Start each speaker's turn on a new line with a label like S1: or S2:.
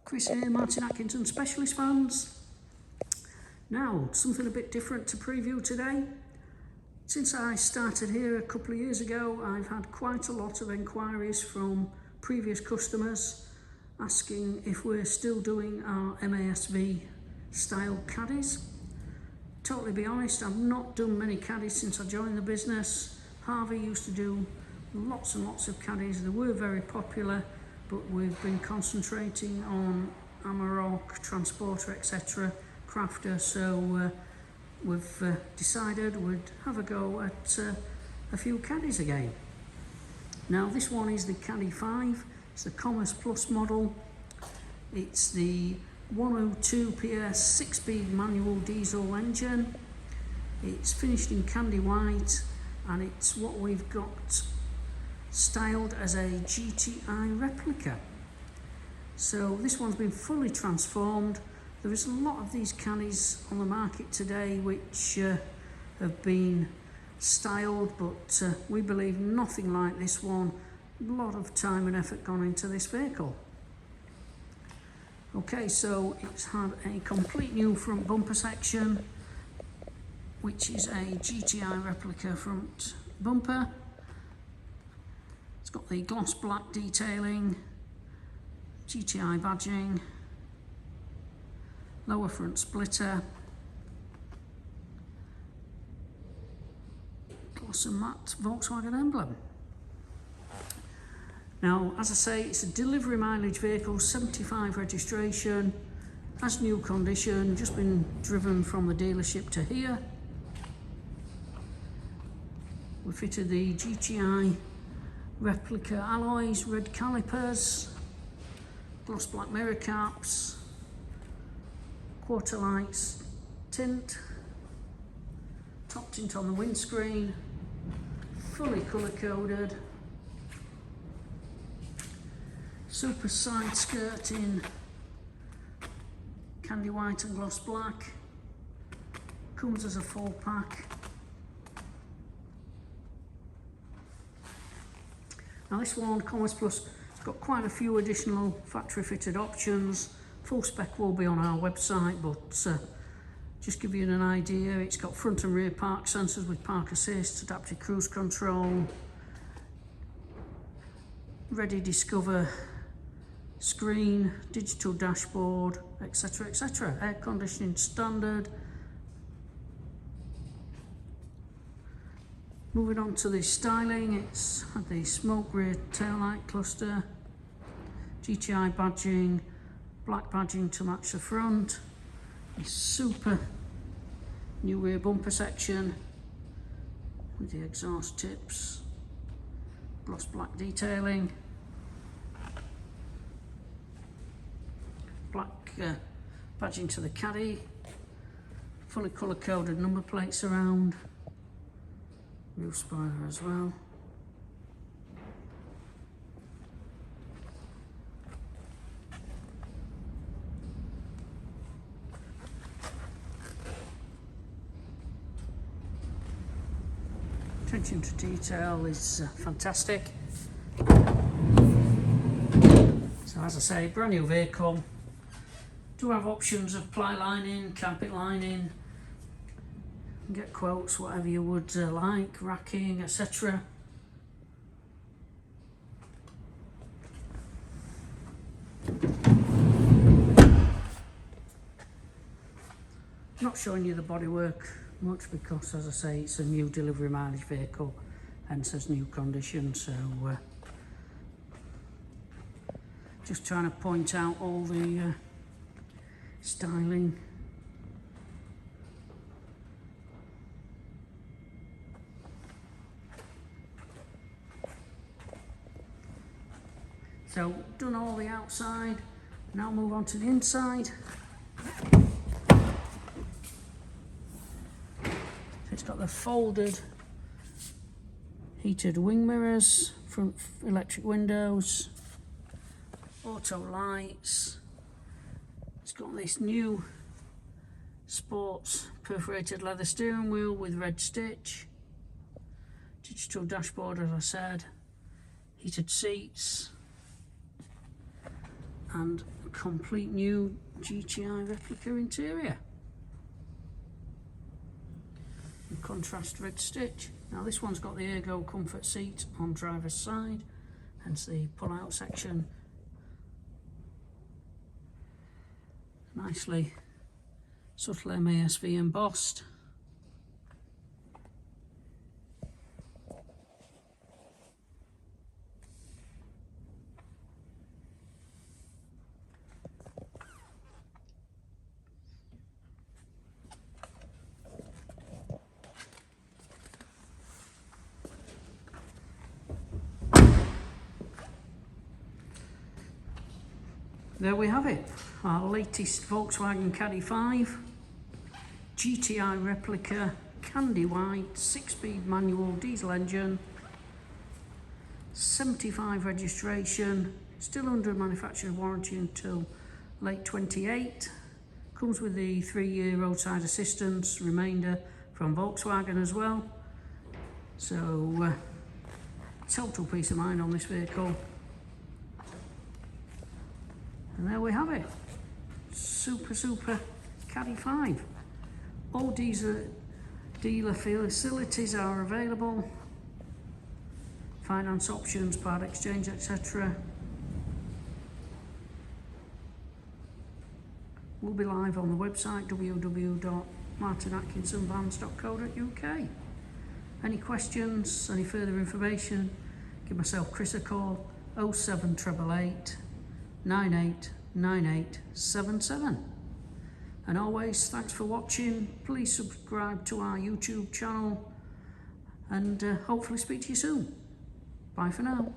S1: Chris here, Martin Atkinson Specialist Fans. Now, something a bit different to preview today. Since I started here a couple of years ago, I've had quite a lot of enquiries from previous customers asking if we're still doing our MASV style caddies. Totally be honest, I've not done many caddies since I joined the business. Harvey used to do lots and lots of caddies. They were very popular, but we've been concentrating on Amarok, Transporter, etc., Crafter, so we've decided we'd have a go at a few caddies again. Now this one is the Caddy 5, it's the Commerce Plus model. It's the 102 PS 6-speed manual diesel engine. It's finished in candy white and it's what we've got styled as a GTI replica. So this one's been fully transformed. There is a lot of these caddies on the market today which have been styled, but we believe nothing like this one. A lot of time and effort gone into this vehicle. Okay, so it's had a complete new front bumper section, which is a GTI replica front bumper. It's got the gloss black detailing, GTI badging, lower front splitter, gloss and matte Volkswagen emblem. Now, as I say, it's a delivery mileage vehicle, 75 registration, as new condition, just been driven from the dealership to here. We fitted the GTI replica alloys, red calipers, gloss black mirror caps, quarter lights tint, top tint on the windscreen, fully colour coded, super side skirt in candy white and gloss black, comes as a full pack. Now this one, Commerce Plus, has got quite a few additional factory fitted options. Full spec will be on our website, but just give you an idea, it's got front and rear park sensors with park assist, adaptive cruise control, ready discover screen, digital dashboard, etc, etc. Air conditioning standard. Moving on to the styling, it's had the smoke rear taillight cluster, GTI badging, black badging to match the front, a super new rear bumper section with the exhaust tips, gloss black detailing, black badging to the caddy, fully colour coded number plates around, roof spoiler as well. Attention to detail is fantastic. So as I say, brand new vehicle. Do have options of ply lining, carpet lining. Get quotes, whatever you would like, racking, etc. Not showing you the bodywork much because, as I say, it's a new delivery mileage vehicle, hence as new condition. So just trying to point out all the styling. So done all the outside, now move on to the inside. It's got the folded heated wing mirrors, front electric windows, auto lights. It's got this new sports perforated leather steering wheel with red stitch, digital dashboard as I said, heated seats, and a complete new GTI replica interior. And contrast red stitch. Now this one's got the Ergo comfort seat on driver's side, hence the pull-out section. Nicely subtle MASV embossed. There we have it, our latest Volkswagen Caddy 5 GTI replica, candy white, 6-speed manual diesel engine, 75 registration, still under manufacturer warranty until late 28. Comes with the 3-year roadside assistance remainder from Volkswagen as well. So total peace of mind on this vehicle. And there we have it, super Caddy 5. All diesel dealer facilities are available, finance options, part exchange, etc. We'll be live on the website www.martinatkinsonvans.co.uk. Any questions, any further information, give myself Chris a call, 07888 989877. And always, thanks for watching. Please subscribe to our YouTube channel, and hopefully speak to you soon. Bye for now.